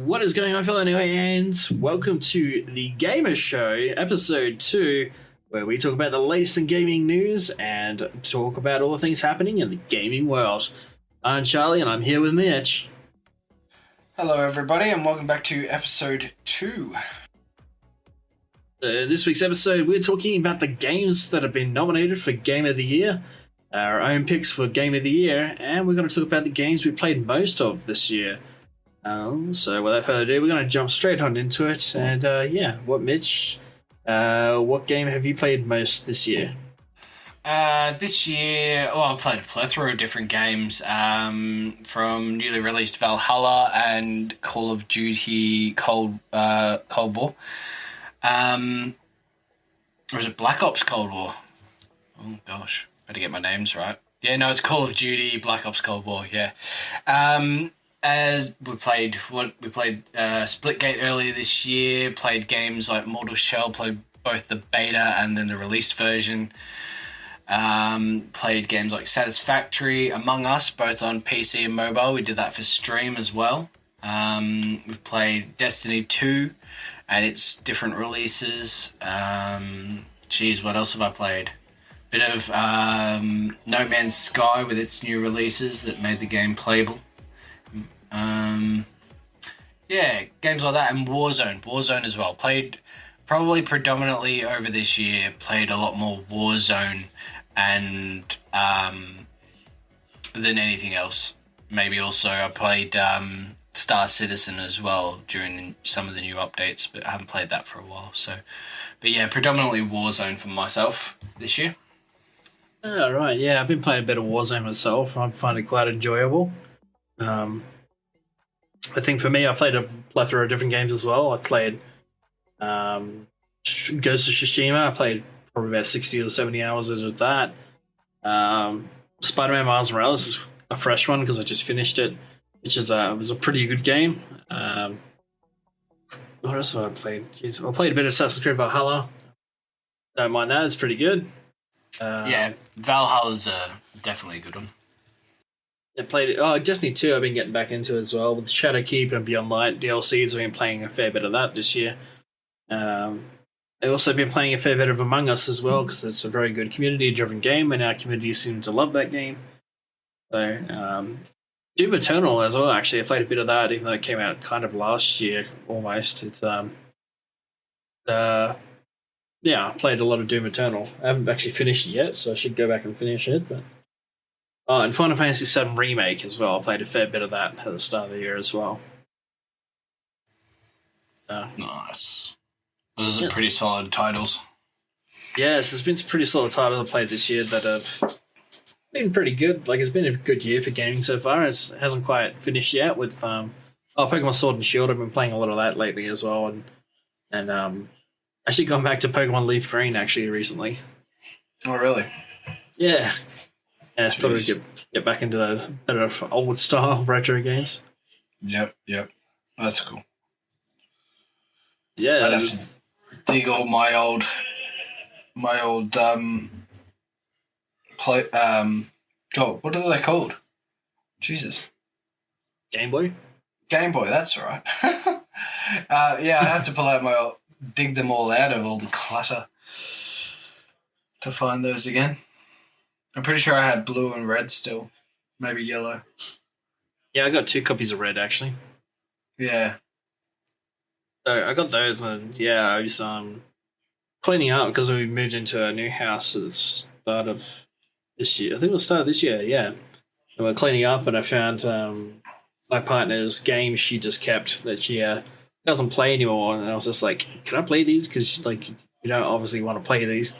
What is going on, fellow fans? Welcome to the Gamer Show, episode 2, where we talk about the latest in gaming news and talk about all the things happening in the gaming world. I'm Charlie, and I'm here with Mitch. Hello, everybody, and welcome back to episode 2. In this week's episode, we're talking about the games that have been nominated for Game of the Year, our own picks for Game of the Year, and we're going to talk about the games we played most of this year. So without further ado, we're going to jump straight on into it. And Mitch, what game have you played most this year? This year, I played a plethora of different games, from newly released Valhalla and Call of Duty Cold War. Or is it Black Ops Cold War? Oh gosh, better get my names right. Yeah, no, it's Call of Duty Black Ops Cold War. Yeah. As we played Splitgate earlier this year, played games like Mortal Shell, played both the beta and then the released version. Played games like Satisfactory, Among Us, both on PC and mobile. We did that for stream as well. We've played Destiny 2 and its different releases. What else have I played? Bit of No Man's Sky with its new releases that made the game playable. Games like that, and Warzone as well. Played probably predominantly over this year, played a lot more Warzone and than anything else. Maybe also I played Star Citizen as well during some of the new updates, but I haven't played that for a while. But yeah, predominantly Warzone for myself this year. Oh, right, yeah, I've been playing a bit of Warzone myself. I find it quite enjoyable. I think for me, I played a plethora of different games as well. I played Ghost of Tsushima. I played probably about 60 or 70 hours of that. Spider-Man Miles Morales is a fresh one because I just finished it, which is was a pretty good game. What else have I played? Jeez, I played a bit of Assassin's Creed Valhalla. Don't mind that; it's pretty good. Valhalla's definitely a good one. I played Destiny 2 I've been getting back into as well, with Shadowkeep and Beyond Light DLCs. I've been playing a fair bit of that this year. I've also been playing a fair bit of Among Us as well, because it's a very good community-driven game, and our community seems to love that game. So, Doom Eternal as well, actually. I played a bit of that, even though it came out kind of last year, almost. I played a lot of Doom Eternal. I haven't actually finished it yet, so I should go back and finish it, but... and Final Fantasy VII Remake as well. I played a fair bit of that at the start of the year as well. Nice. Those are pretty solid titles. Yes, there's been some pretty solid titles I've played this year that have been pretty good. Like, it's been a good year for gaming so far. It hasn't quite finished yet with Pokemon Sword and Shield. I've been playing a lot of that lately as well, and actually gone back to Pokemon Leaf Green actually recently. Oh, really? Yeah. And it's probably get back into the better old style retro games. Yep. That's cool. Yeah. I'd have to dig all my old God, what are they called? Jesus. Game Boy? Game Boy, that's right. I'd have to pull out dig them all out of all the clutter to find those again. I'm pretty sure I had blue and red still. Maybe yellow. Yeah, I got 2 copies of red, actually. Yeah. So I got those, and I was cleaning up because we moved into a new house at the start of this year. I think it was the start of this year, yeah. And we're cleaning up, and I found my partner's game she just kept that she doesn't play anymore. And I was just like, can I play these? Because, you don't obviously want to play these.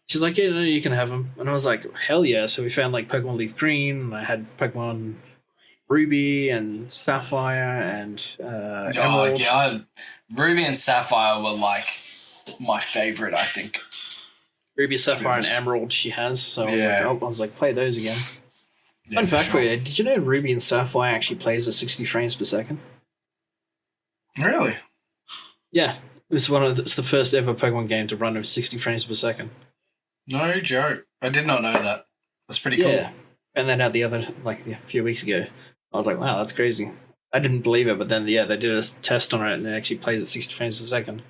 She's like, yeah, no, you can have them. And I was like, hell yeah. So we found Pokemon Leaf Green, and I had Pokemon Ruby and Sapphire and Emerald. Yeah, Ruby and Sapphire were my favorite, I think. Ruby, Sapphire, and Emerald she has. So I was like, play those again. Yeah, Fun fact for you, did you know Ruby and Sapphire actually plays at 60 frames per second? Really? Yeah. It's the first ever Pokemon game to run at 60 frames per second. No joke. I did not know that. That's pretty cool. And then out the other, a few weeks ago, I was like, wow, that's crazy. I didn't believe it, but then they did a test on it and it actually plays at 60 frames per second.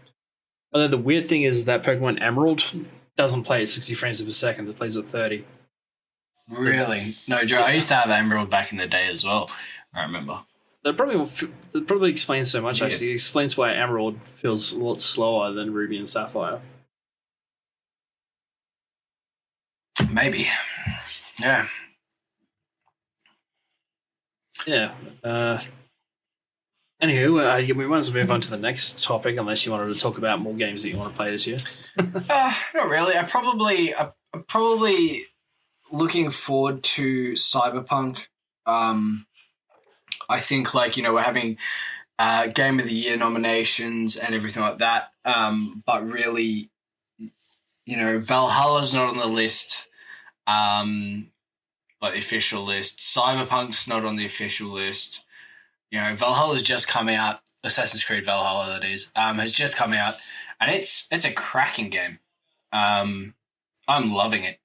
Although the weird thing is that Pokemon Emerald doesn't play at 60 frames per second; it plays at 30. Really? No, Joe. I used to have Emerald back in the day as well. I remember. That probably explains so much. Yeah. Actually, it explains why Emerald feels a lot slower than Ruby and Sapphire. Maybe. Yeah. Yeah. Anywho, we might as well move on to the next topic, unless you wanted to talk about more games that you want to play this year. Not really. I'm probably looking forward to Cyberpunk. I think, like, we're having Game of the Year nominations and everything like that. But really, Valhalla's not on the list, like the official list. Cyberpunk's not on the official list. Valhalla's just come out. Assassin's Creed Valhalla, that is, has just come out, and it's a cracking game. I'm loving it.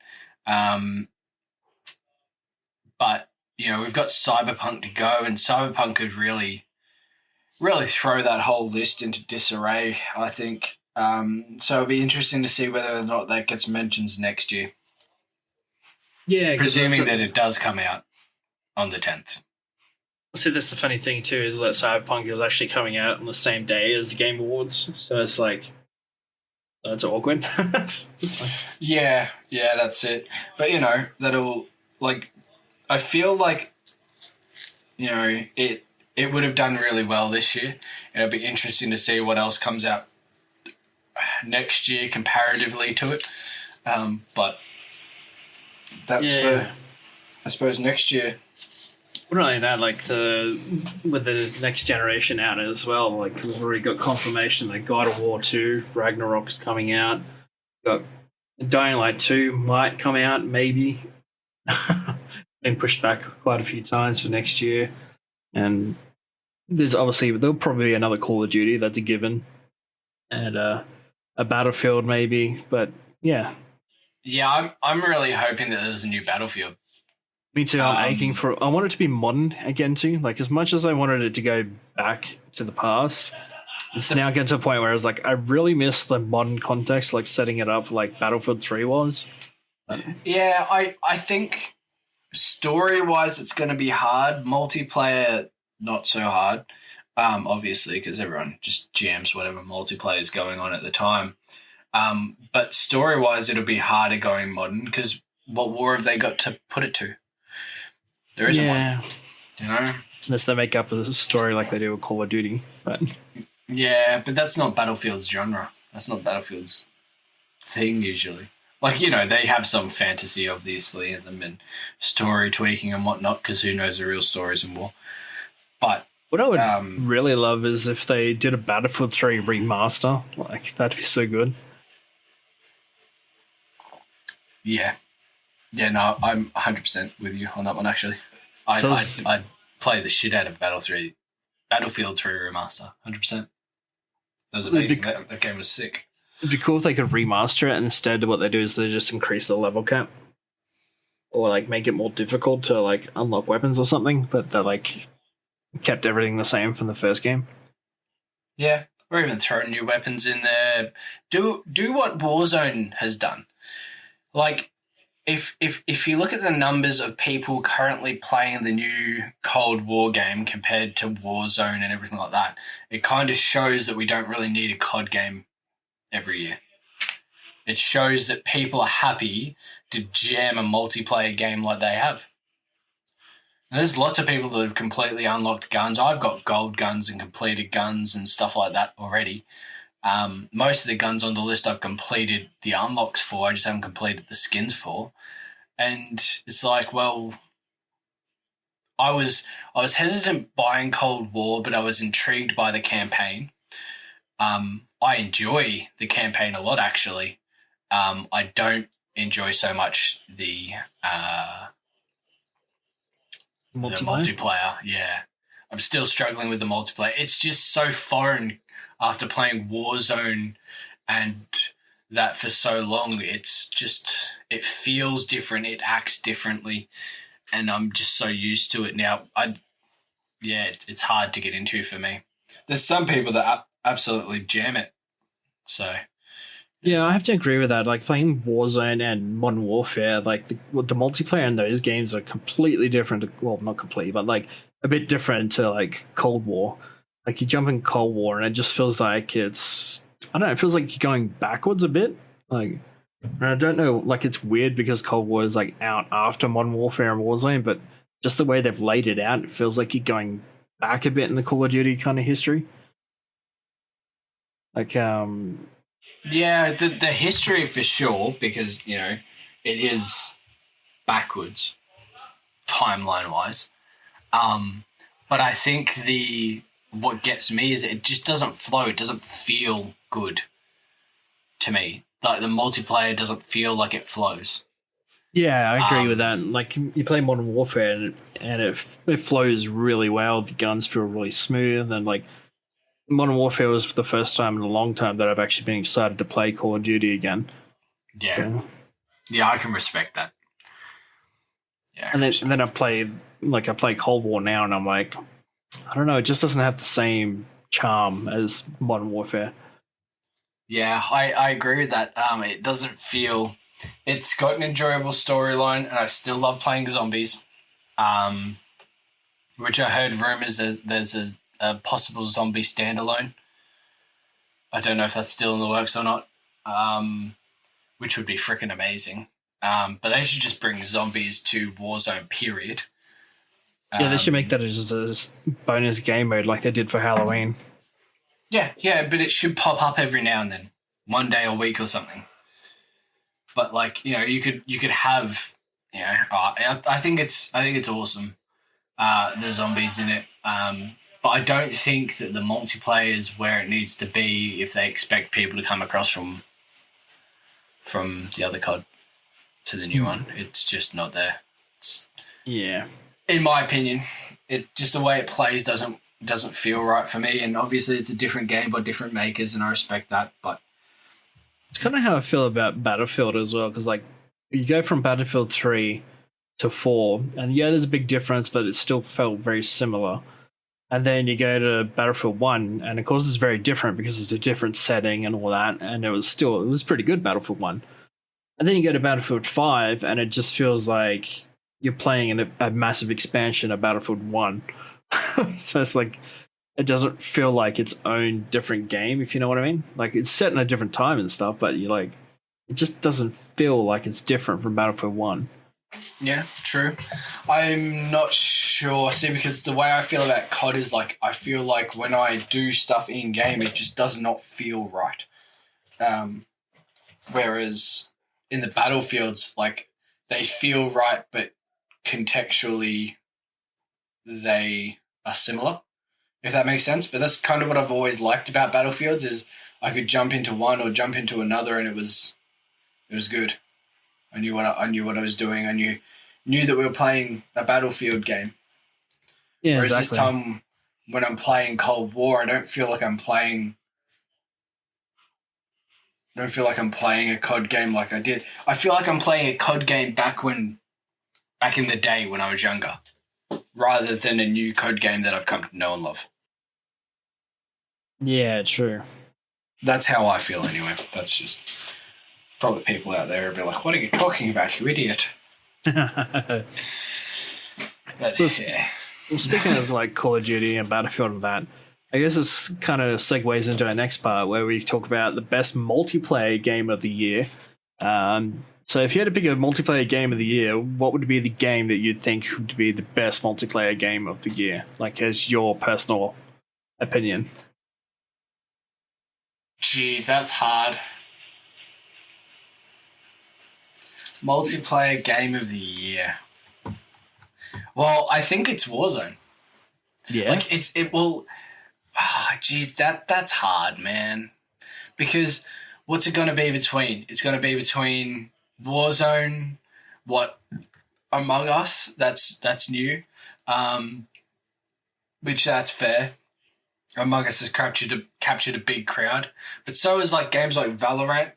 But we've got Cyberpunk to go, and Cyberpunk could really, really throw that whole list into disarray, I think. So it'll be interesting to see whether or not that gets mentions next year. Yeah, presuming that it does come out on the 10th. See, that's the funny thing too, is that Cyberpunk is actually coming out on the same day as the Game Awards, so it's like, that's awkward. Yeah, that's it. But that'll, like, I feel like it would have done really well this year. It'll be interesting to see what else comes out next year comparatively to it. But that's for, I suppose, next year. Not only that, like with the next generation out as well, like we've already got confirmation that God of War 2 Ragnarok's coming out. Got Dying Light 2 might come out, maybe. Been pushed back quite a few times for next year. And there'll probably be another Call of Duty, that's a given. And a Battlefield maybe, but yeah. Yeah, I'm really hoping that there's a new Battlefield. Me too. I'm aching for. I want it to be modern again too. Like, as much as I wanted it to go back to the past, it's now getting to a point where it's like I really miss the modern context, like setting it up like Battlefield 3 was. Yeah, I think story-wise it's going to be hard. Multiplayer, not so hard. Obviously, because everyone just jams whatever multiplayer is going on at the time. But story-wise, it'll be harder going modern because what war have they got to put it to? There isn't one. Unless they make up a story like they do with Call of Duty. But yeah, but that's not Battlefield's genre. That's not Battlefield's thing usually. Like, they have some fantasy, obviously, in them and story tweaking and whatnot, because who knows the real stories in war. But what I would really love is if they did a Battlefield 3 remaster. Like, that'd be so good. Yeah. Yeah, no, I'm 100% with you on that one, actually. I'd play the shit out of Battlefield 3 remaster, 100%. That was amazing. That game was sick. It'd be cool if they could remaster it, and instead what they do is they just increase the level cap. Or, like, make it more difficult to, like, unlock weapons or something, but they, like, kept everything the same from the first game. Yeah, or even throw new weapons in there. Do what Warzone has done. Like, if you look at the numbers of people currently playing the new Cold War game compared to Warzone and everything like that, it kind of shows that we don't really need a COD game every year. It shows that people are happy to jam a multiplayer game like they have. And there's lots of people that have completely unlocked guns. I've got gold guns and completed guns and stuff like that already. Most of the guns on the list I've completed the unlocks for. I just haven't completed the skins for. And it's like, well, I was hesitant buying Cold War, but I was intrigued by the campaign. I enjoy the campaign a lot, actually. I don't enjoy so much the multiplayer. Yeah, I'm still struggling with the multiplayer. It's just so foreign after playing Warzone and that for so long. It's just, it feels different. It acts differently, and I'm just so used to it now. it's hard to get into for me. There's some people that absolutely jam it. So Yeah, I have to agree with that. Like playing Warzone and Modern Warfare, like the multiplayer in those games are completely different. Well, not completely, but like a bit different to like Cold War. Like you jump in Cold War and it just feels like I don't know, it feels like you're going backwards a bit. Like, and I don't know, like it's weird because Cold War is like out after Modern Warfare and Warzone, but just the way they've laid it out, it feels like you're going back a bit in the Call of Duty kind of history. Like, yeah, the history for sure, because it is backwards timeline wise. But I think what gets me is it just doesn't flow. It doesn't feel good to me. Like the multiplayer doesn't feel like it flows. yeah, I agree with that. Like you play Modern Warfare and it flows really well. The guns feel really smooth, and like Modern Warfare was the first time in a long time that I've actually been excited to play Call of Duty again. Yeah, yeah, I can respect that. Yeah, and then I play Cold War now, and I'm like, I don't know, it just doesn't have the same charm as Modern Warfare. Yeah, I agree with that. It doesn't feel. It's got an enjoyable storyline, and I still love playing zombies. Which I heard rumors there's a possible zombie standalone. I don't know if that's still in the works or not. Which would be freaking amazing. But they should just bring zombies to Warzone, period. Yeah, they should make that as a bonus game mode like they did for Halloween. Yeah, but it should pop up every now and then, one day a week or something. But like you could have I think it's awesome. The zombies in it, but I don't think that the multiplayer is where it needs to be if they expect people to come across from the other COD to the new one. It's just not there. Yeah. In my opinion, it just the way it plays doesn't feel right for me. And obviously, it's a different game by different makers, and I respect that. But it's kind of how I feel about Battlefield as well, because like you go from Battlefield 3 to 4, and yeah, there's a big difference, but it still felt very similar. And then you go to Battlefield 1, and of course it's very different because it's a different setting and all that, and it was pretty good, Battlefield 1. And then you go to Battlefield 5, and it just feels like you're playing in a massive expansion of Battlefield 1. So it's like, it doesn't feel like its own different game, if you know what I mean. Like, it's set in a different time and stuff, but you like, it just doesn't feel like it's different from Battlefield 1. Yeah, true. I'm not sure. See, because the way I feel about COD is like, I feel like when I do stuff in game, it just does not feel right. Whereas in the Battlefields, like, they feel right, but contextually they are similar, if that makes sense. But that's kind of what I've always liked about Battlefields is I could jump into one or jump into another and it was good. I knew what I was doing. I knew that we were playing a Battlefield game. Yeah, whereas exactly. this time when I'm playing Cold War, I don't feel like I'm playing a COD game like I did. I feel like I'm playing a COD game back in the day when I was younger, rather than a new COD game that I've come to know and love. Yeah, true. That's how I feel anyway. That's just probably people out there will be like, what are you talking about, you idiot? But, yeah. Well, speaking of like Call of Duty and Battlefield and that, I guess this kind of segues into our next part where we talk about the best multiplayer game of the year. So if you had to pick a multiplayer game of the year, what would be the game that you'd think would be the best multiplayer game of the year? Like, as your personal opinion. Jeez, that's hard. Multiplayer game of the year. Well, I think it's Warzone. Yeah. Like it will. Oh, geez, that's hard, man. Because what's it going to be between? It's going to be between Warzone, Among Us. That's new. Which that's fair. Among Us has captured a big crowd, but so is like games like Valorant.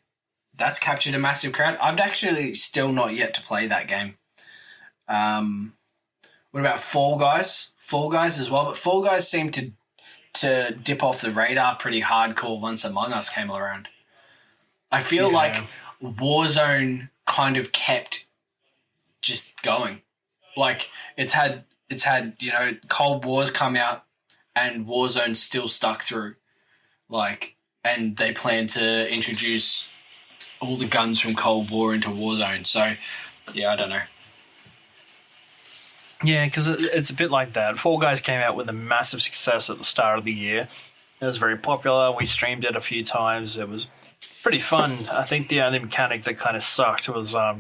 That's captured a massive crowd. I've actually still not yet to play that game. What about Fall Guys? Fall Guys as well, but Fall Guys seemed to dip off the radar pretty hardcore once Among Us came around. I feel like Warzone kind of kept just going. Like it's had Cold War's come out and Warzone still stuck through. Like, and they plan to introduce all the guns from Cold War into Warzone. So, yeah, I don't know. Yeah, because it's a bit like that. Fall Guys came out with a massive success at the start of the year. It was very popular. We streamed it a few times. It was pretty fun. I think the only mechanic that kind of sucked was like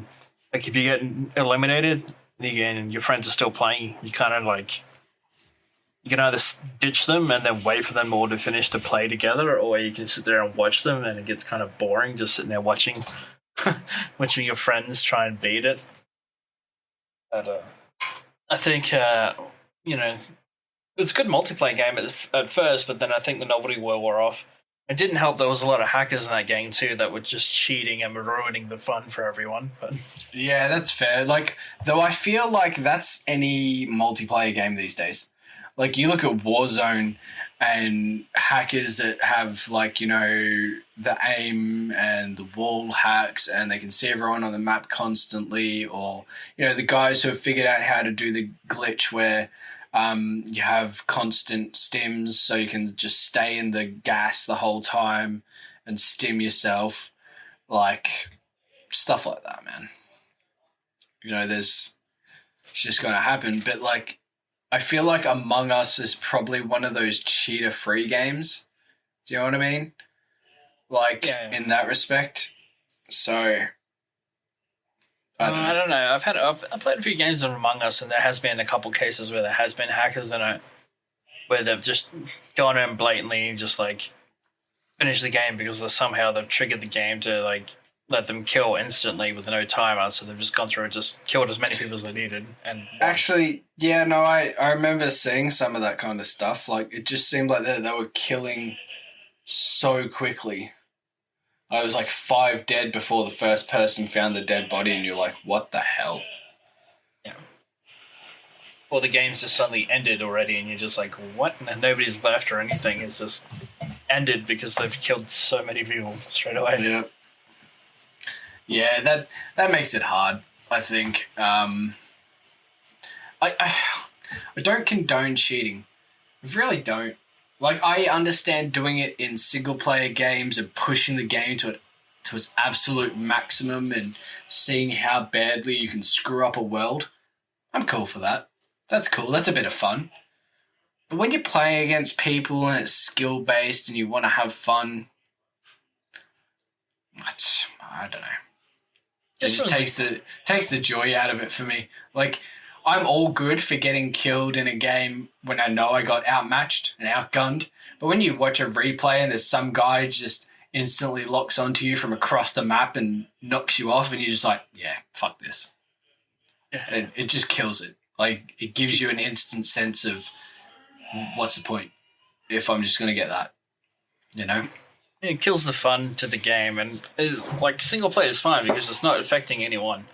if you get eliminated and your friends are still playing, you kind of like you can either ditch them and then wait for them all to finish to play together, or you can sit there and watch them, and it gets kind of boring just sitting there watching watching your friends try and beat it. But I think it's a good multiplayer game at first, but then I think the novelty wore off. It didn't help there was a lot of hackers in that game too that were just cheating and ruining the fun for everyone. But yeah, that's fair. Like, though I feel like that's any multiplayer game these days. Like, you look at Warzone and hackers that have, like, the aim and the wall hacks and they can see everyone on the map constantly, or, the guys who have figured out how to do the glitch where you have constant stims so you can just stay in the gas the whole time and stim yourself. Like, stuff like that, man. It's just going to happen. But, like, I feel like Among Us is probably one of those cheater-free games. Do you know what I mean? Like, in that respect. So, I don't know. I've played a few games of Among Us, and there has been a couple cases where there has been hackers in it, where they've just gone in blatantly and just like finished the game because somehow they've triggered the game to like let them kill instantly with no timer. So they've just gone through and just killed as many people as they needed. And actually, yeah, no, I remember seeing some of that kind of stuff. Like, it just seemed like they were killing so quickly. I was like 5 dead before the first person found the dead body, and you're like, what the hell? Yeah. Or the game's just suddenly ended already, and you're just like, what? And nobody's left or anything. It's just ended because they've killed so many people straight away. Yeah. Yeah, that makes it hard, I think. I don't condone cheating. I really don't. Like, I understand doing it in single-player games and pushing the game to its absolute maximum and seeing how badly you can screw up a world. I'm cool for that. That's cool. That's a bit of fun. But when you're playing against people and it's skill-based and you want to have fun, I don't know. It just takes the joy out of it for me. Like, I'm all good for getting killed in a game when I know I got outmatched and outgunned. But when you watch a replay and there's some guy just instantly locks onto you from across the map and knocks you off, and you're just like, yeah, fuck this. Yeah. It just kills it. Like, it gives you an instant sense of what's the point if I'm just going to get that, It kills the fun to the game, and is like single player is fine because it's not affecting anyone.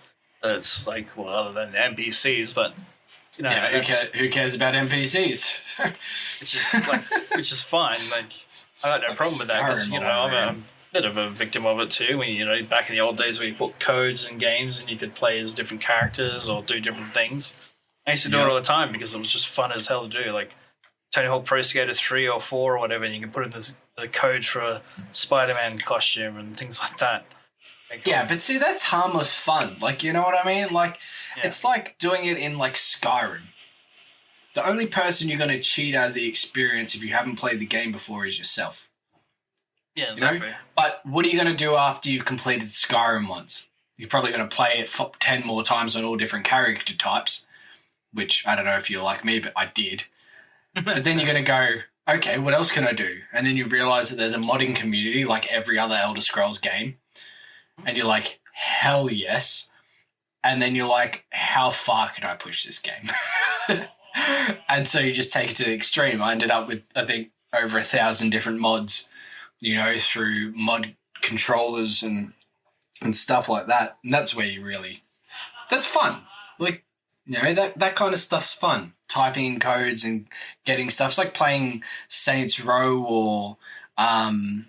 So it's like, well, other than the NPCs, but who cares about NPCs? which is fine. Like, I got no problem with that because I'm a bit of a victim of it too. When back in the old days where you put codes in games and you could play as different characters or do different things. I used to do it all the time because it was just fun as hell to do. Like Tony Hawk Pro Skater 3 or 4 or whatever, and you can put in the code for a Spider-Man costume and things like that. Yeah, but see, that's harmless fun. Like, you know what I mean? Like, It's like doing it in, like, Skyrim. The only person you're going to cheat out of the experience if you haven't played the game before is yourself. Yeah, exactly. But what are you going to do after you've completed Skyrim once? You're probably going to play it 10 more times on all different character types, which I don't know if you're like me, but I did. But then you're going to go, okay, what else can I do? And then you realize that there's a modding community like every other Elder Scrolls game. And you're like, hell yes. And then you're like, how far can I push this game? And so you just take it to the extreme. I ended up with, I think, over 1,000 different mods, through mod controllers and stuff like that. And that's where that's fun. Like, You know, that kind of stuff's fun. Typing in codes and getting stuff. It's like playing Saints Row or I've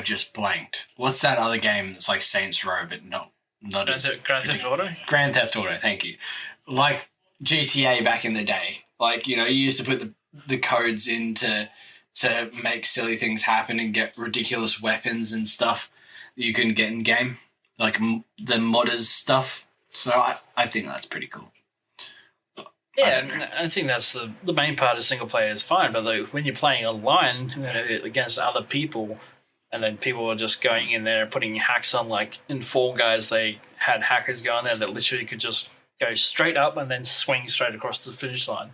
just blanked. What's that other game that's like Saints Row but not as Grand Theft Auto. Grand Theft Auto, thank you. Like GTA back in the day. Like, you know, you used to put the codes in to make silly things happen and get ridiculous weapons and stuff that you couldn't get in game. Like the modders stuff. So I think that's pretty cool. Yeah, and I think that's the main part of single player is fine, but like when you're playing online, you know, against other people, and then people are just going in there putting hacks on, like in Fall Guys, they had hackers go in there that literally could just go straight up and then swing straight across the finish line.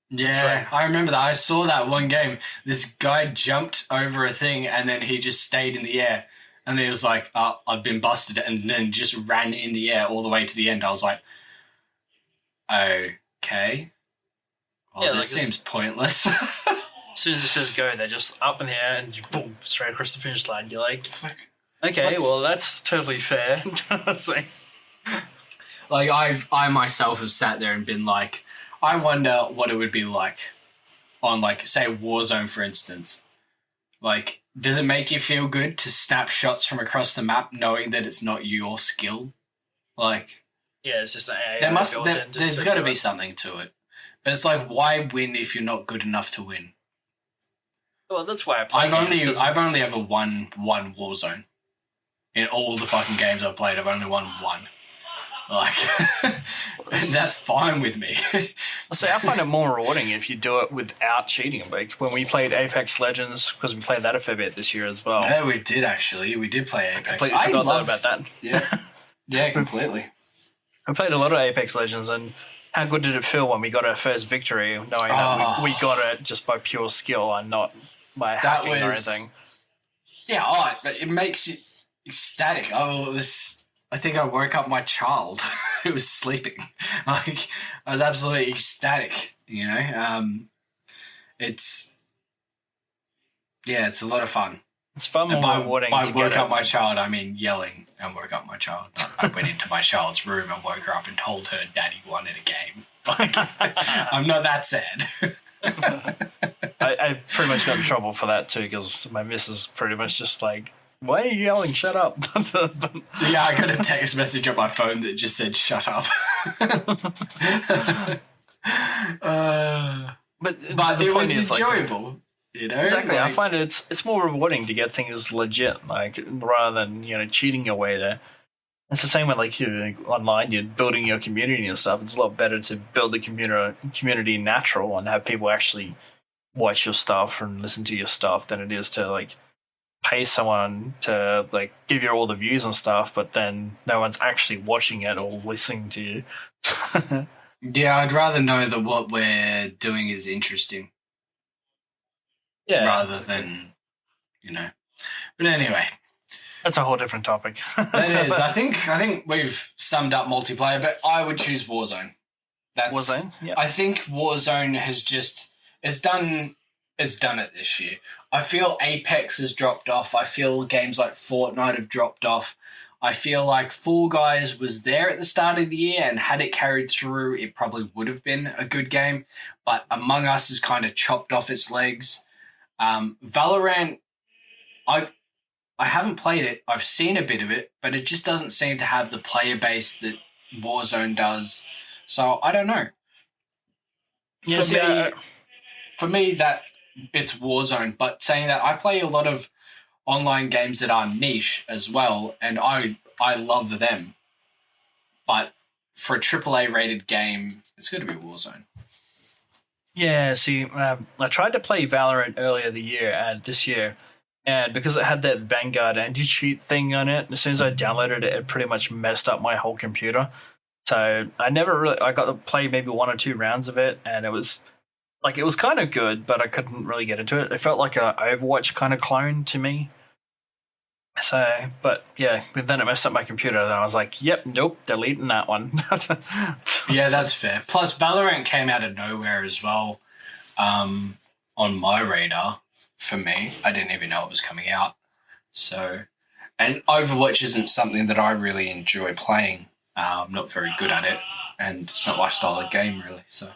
Yeah, I remember that. I saw that one game. This guy jumped over a thing and then he just stayed in the air. And then he was like, I've been busted, and then just ran in the air all the way to the end. I was like, okay. Well, Yeah, this like seems pointless. As soon as it says go, they're just up in the air and boom, straight across the finish line. You're like, It's like, okay, well, that's totally fair. So, like I myself have sat there and been like, I wonder what it would be like on, like, say Warzone, for instance. Like, does it make you feel good to snap shots from across the map knowing that it's not your skill? Like, yeah, it's just an AI. there's got to be something to it. But it's like, why win if you're not good enough to win? Well, that's why I play games, I've only ever won one Warzone. In all the fucking games I've played, I've only won one. Like, and that's fine with me. So I find it more rewarding if you do it without cheating. Like when we played Apex Legends, because we played that a fair bit this year as well. Yeah, we did actually. We did play Apex. Completely forgot about that. Yeah, yeah, completely. I played a lot of Apex Legends, and how good did it feel when we got our first victory, knowing that we got it just by pure skill and not by hacking or anything? Yeah, but it makes you ecstatic. I think I woke up my child who was sleeping. Like, I was absolutely ecstatic, you know? It's a lot of fun. It's far more rewarding by to woke get up my child, I mean yelling and woke up my child. I went into my child's room and woke her up and told her daddy wanted a game. Like, I'm not that sad. I pretty much got in trouble for that too, because my missus pretty much just like, why are you yelling? Shut up. Yeah, I got a text message on my phone that just said, shut up. But it was enjoyable, like, you know? Exactly. Like, I find it's more rewarding to get things legit, like, rather than, you know, cheating your way there. It's the same with, like, you online, you're building your community and stuff. It's a lot better to build the community natural and have people actually watch your stuff and listen to your stuff than it is to, like, pay someone to, like, give you all the views and stuff, but then no one's actually watching it or listening to you. Yeah, I'd rather know that what we're doing is interesting. Yeah. Rather than, you know. But anyway. That's a whole different topic. That is. I think we've summed up multiplayer, but I would choose Warzone. Warzone? Yeah. I think Warzone has just it's done it this year. I feel Apex has dropped off. I feel games like Fortnite have dropped off. I feel like Fall Guys was there at the start of the year, and had it carried through, it probably would have been a good game. But Among Us has kind of chopped off its legs. Valorant, I haven't played it. I've seen a bit of it, but it just doesn't seem to have the player base that Warzone does. So I don't know. For me, that it's Warzone. But saying that, I play a lot of online games that are niche as well, and I love them. But for a AAA rated game, it's going to be Warzone. Yeah, see, I tried to play Valorant earlier this year, and because it had that Vanguard anti-cheat thing on it, as soon as I downloaded it, it pretty much messed up my whole computer. So I got to play maybe 1 or 2 rounds of it, and it was kind of good, but I couldn't really get into it. It felt like an Overwatch kind of clone to me. So, but yeah, but then it messed up my computer, and I was like, yep, nope, deleting that one. Yeah, that's fair. Plus, Valorant came out of nowhere as well on my radar for me. I didn't even know it was coming out. So, and Overwatch isn't something that I really enjoy playing. I'm not very good at it, and it's not my style of game really. So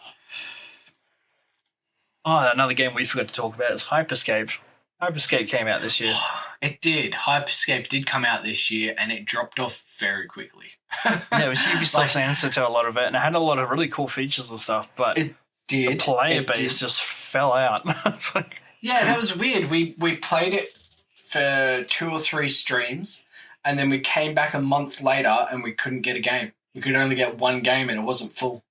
Oh, another game we forgot to talk about is Hyperscape. Hyperscape came out this year. it did. Hyperscape did come out this year, and it dropped off very quickly. Yeah, it was Ubisoft's answer to a lot of it, and it had a lot of really cool features and stuff, but It the did. player It base did. just fell out. It's like, Yeah, that was weird. We played it for 2 or 3 streams, and then we came back a month later and we couldn't get a game. We could only get one game, and it wasn't full.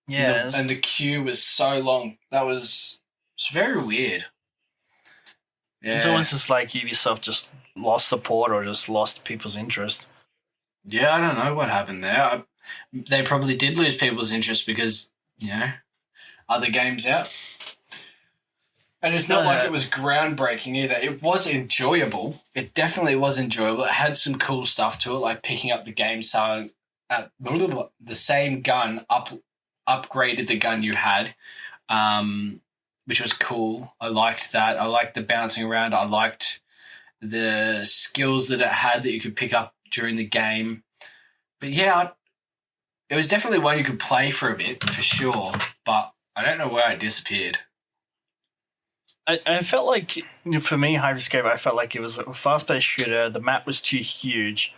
yeah, And the queue was so long. It's very weird. Yeah. it's almost just like Ubisoft just lost support or just lost people's interest. Yeah, I don't know what happened there. They probably did lose people's interest because, other games out. And it's not like it was groundbreaking either. It was enjoyable. It definitely was enjoyable. It had some cool stuff to it, like picking up the game sound at the same gun upgraded the gun you had, which was cool. I liked that. I liked the bouncing around. I liked the skills that it had that you could pick up during the game. But yeah, it was definitely one you could play for a bit, for sure. But I don't know where it disappeared. I felt like, for me, Hyperscape, I felt like it was a fast-paced shooter. The map was too huge,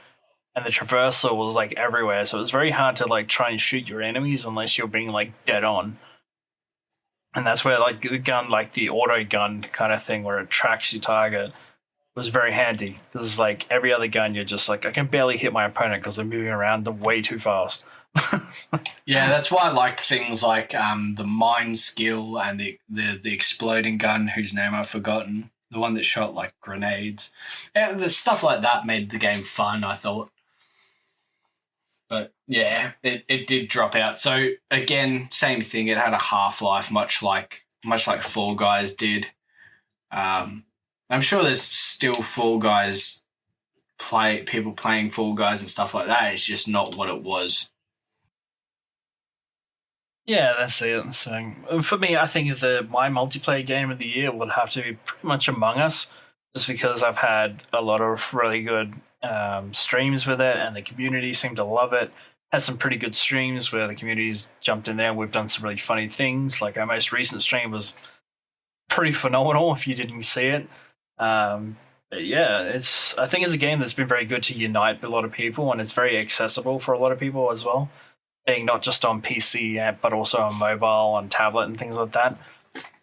and the traversal was like everywhere. So it was very hard to like try and shoot your enemies unless you're being like dead on. And that's where like the gun, like the auto gun kind of thing, where it tracks your target, was very handy. Because it's like every other gun, you're just like, I can barely hit my opponent because they're moving around way too fast. Yeah, that's why I liked things like the mine skill and the exploding gun, whose name I've forgotten, the one that shot like grenades. Yeah, the stuff like that made the game fun, I thought. But yeah, it did drop out. So again, same thing. It had a half-life, much like Fall Guys did. I'm sure there's still Fall Guys people playing Fall Guys and stuff like that. It's just not what it was. Yeah, that's it. So for me, I think my multiplayer game of the year would have to be pretty much Among Us, just because I've had a lot of really good streams with it, and the community seemed to love it. Had some pretty good streams where the community's jumped in there. We've done some really funny things. Like our most recent stream was pretty phenomenal. If you didn't see it, but yeah, I think it's a game that's been very good to unite a lot of people, and it's very accessible for a lot of people as well. Being not just on PC, but also on mobile, on tablet, and things like that.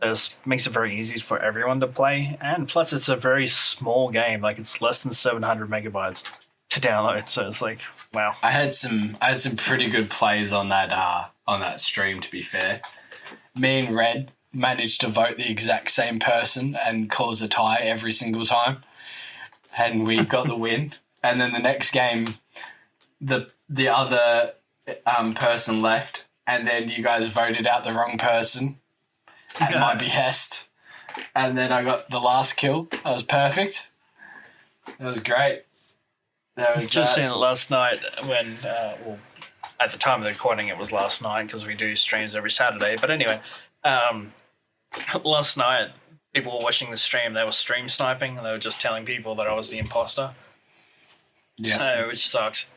This makes it very easy for everyone to play, and plus it's a very small game. Like it's less than 700 megabytes to download, so it's like, wow. I had some pretty good plays on that stream. To be fair, me and Red managed to vote the exact same person and cause a tie every single time, and we got the win. And then the next game, the other person left, and then you guys voted out the wrong person at my behest, and then I got the last kill. That was perfect. That was great. That was Just seen it last night when, well, at the time of the recording, it was last night because we do streams every Saturday. But anyway, last night people were watching the stream. They were stream sniping, and they were just telling people that I was the imposter. Yeah. So, which sucked.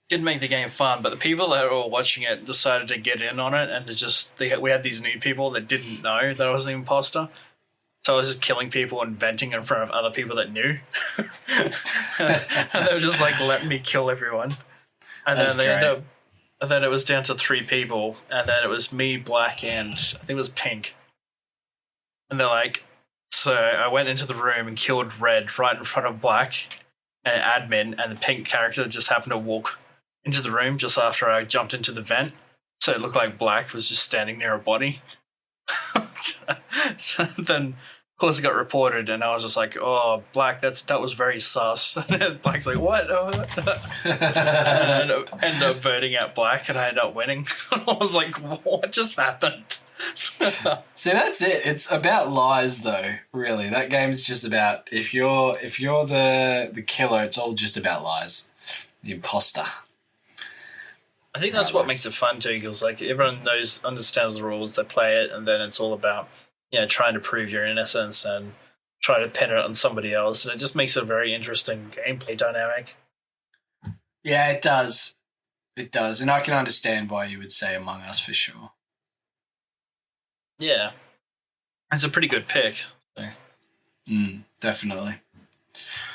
Didn't make the game fun, but the people that were watching it decided to get in on it, and we had these new people that didn't know that I was the imposter. So I was just killing people and venting in front of other people that knew. And they were just like, let me kill everyone. And That's then and then it was down to 3 people, and then it was me, Black, and I think it was Pink. And they're like, so I went into the room and killed Red right in front of Black and admin, and the Pink character just happened to walk into the room just after I jumped into the vent. So it looked like Black was just standing near a body. So then, of course, it got reported, and I was just like, "Oh, Black, that was very sus." And Black's like, "What?" And I ended up voting out Black, and I ended up winning. I was like, "What just happened?" See, that's it. It's about lies, though. Really, that game's just about if you're the killer, it's all just about lies. The imposter. I think that's what makes it fun too, because like everyone understands the rules, they play it, and then it's all about trying to prove your innocence and try to pin it on somebody else, and it just makes it a very interesting gameplay dynamic. Yeah, it does. It does. And I can understand why you would say Among Us for sure. Yeah, it's a pretty good pick. So. Definitely.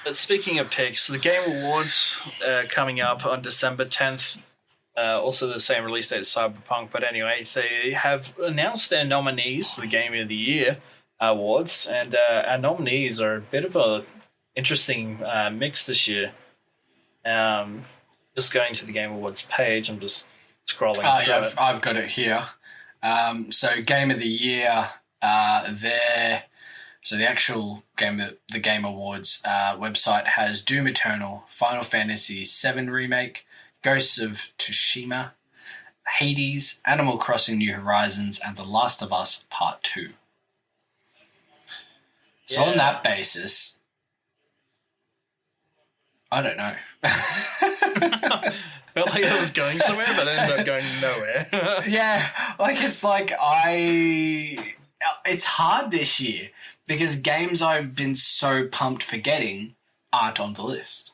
But speaking of picks, the Game Awards coming up on December 10th. Also the same release date as Cyberpunk, but anyway, they have announced their nominees for the Game of the Year awards, and our nominees are a bit of a interesting mix this year. Just going to the Game Awards page, I'm just scrolling through it. I've got it here. So Game of the Year, so the actual the Game Awards website has Doom Eternal, Final Fantasy VII Remake, Ghosts of Tsushima, Hades, Animal Crossing New Horizons, and The Last of Us Part 2. So on that basis, I don't know. Felt like I was going somewhere, but I ended up going nowhere. Yeah, it's hard this year because games I've been so pumped for getting aren't on the list.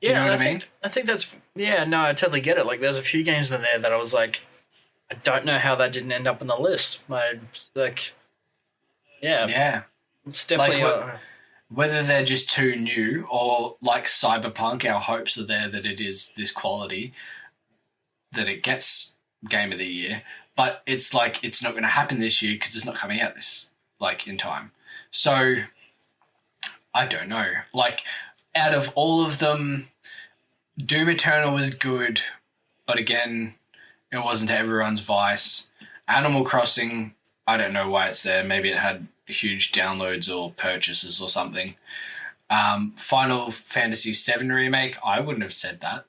Do you know what I mean? I think that's... Yeah, no, I totally get it. Like, there's a few games in there that I was like, I don't know how that didn't end up on the list. Yeah. It's definitely... whether they're just too new or like Cyberpunk, our hopes are there that it is this quality, that it gets Game of the Year. But it's like, it's not going to happen this year because it's not coming out in time. So, I don't know. Like, out of all of them, Doom Eternal was good, but again, it wasn't everyone's vice. Animal Crossing, I don't know why it's there. Maybe it had huge downloads or purchases or something. Final Fantasy VII Remake, I wouldn't have said that.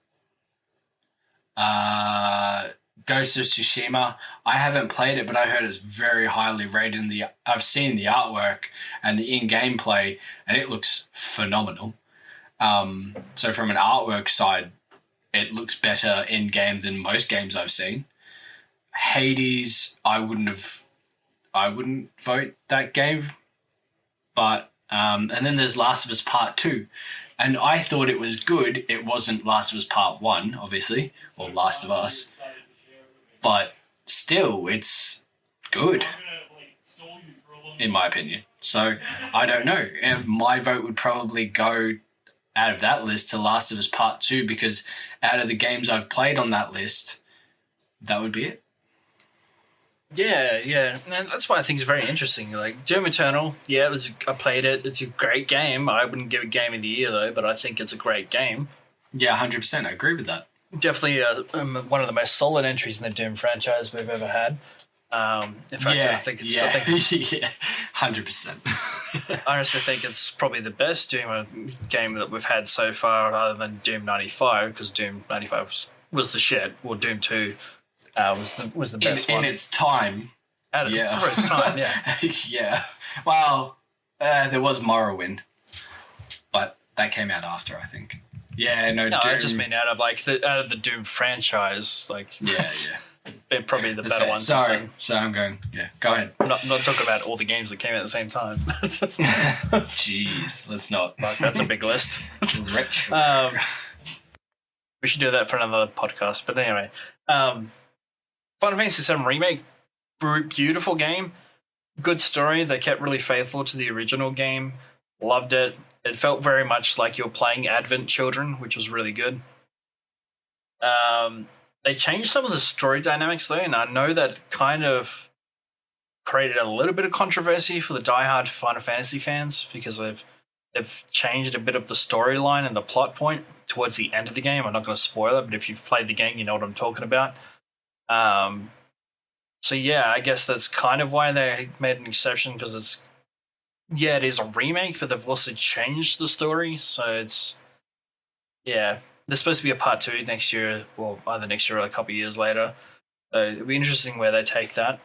Ghost of Tsushima, I haven't played it, but I heard it's very highly rated. I've seen the artwork and the in-game play, and it looks phenomenal. So from an artwork side, it looks better in-game than most games I've seen. Hades, I wouldn't vote that game. But, and then there's Last of Us Part 2. And I thought it was good. It wasn't Last of Us Part 1, obviously, or Last of Us. But still, it's good, in my opinion. So, I don't know. My vote would probably go out of that list to Last of Us Part 2 because out of the games I've played on that list, that would be it. Yeah. And that's why I think it's very interesting. Like, Doom Eternal, I played it. It's a great game. I wouldn't give it Game of the Year, though, but I think it's a great game. Yeah, 100%. I agree with that. Definitely one of the most solid entries in the Doom franchise we've ever had. In fact, I think it's... Yeah, 100%. I honestly think it's probably the best Doom game that we've had so far, other than Doom 95, because Doom 95 was the shit. Or Doom 2 was the best one. In its time. For its time, yeah. Yeah. Well, there was Morrowind, but that came out after, I think. Yeah, no, Doom... I just mean out of the Doom franchise, probably the better ones. Sorry, I'm going. Yeah, go ahead. I'm not talking about all the games that came out at the same time. Jeez, let's not. That's a big list. Retro. We should do that for another podcast. But anyway, Final Fantasy VII Remake, beautiful game, good story. They kept really faithful to the original game. Loved it. It felt very much like you're playing Advent Children, which was really good. They changed some of the story dynamics though, and I know that kind of created a little bit of controversy for the diehard Final Fantasy fans because they've changed a bit of the storyline and the plot point towards the end of the game. I'm not going to spoil it, but if you've played the game, you know what I'm talking about. So yeah, I guess that's kind of why they made an exception because it is a remake, but they've also changed the story. So there's supposed to be a part 2 next year, well, either next year or a couple of years later. So it'll be interesting where they take that.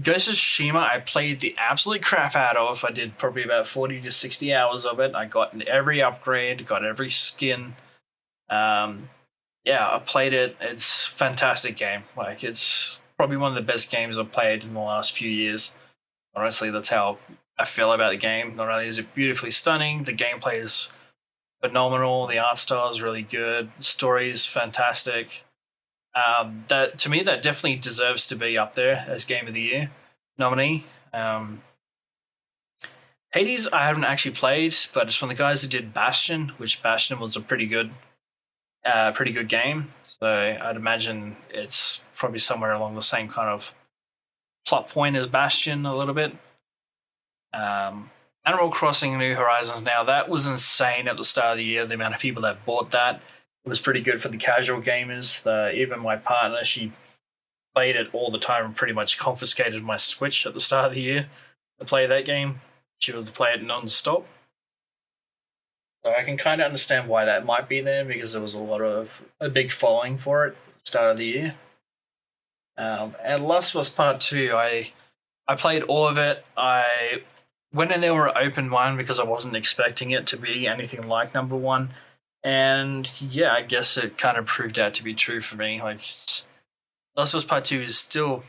Ghost of Tsushima, I played the absolute crap out of. I did probably about 40 to 60 hours of it. I got every upgrade, got every skin. I played it. It's a fantastic game. Like, it's probably one of the best games I've played in the last few years. Honestly, that's how I feel about the game. Not only is it beautifully stunning, the gameplay is phenomenal. The art style is really good. The story is fantastic. That to me, that definitely deserves to be up there as Game of the Year nominee. Hades, I haven't actually played, but it's from the guys who did Bastion, which Bastion was a pretty good game. So I'd imagine it's probably somewhere along the same kind of plot point as Bastion a little bit. Animal Crossing New Horizons now, that was insane at the start of the year, the amount of people that bought that. It was pretty good for the casual gamers. Even my partner, she played it all the time and pretty much confiscated my Switch at the start of the year to play that game. She would play it non-stop. So I can kind of understand why that might be there, because there was a big following for it at the start of the year. And Last of Us Part 2, I played all of it. I went in there with an open mind because I wasn't expecting it to be anything like number one. And yeah, I guess it kind of proved out to be true for me. Like, Last of Us Part 2 is still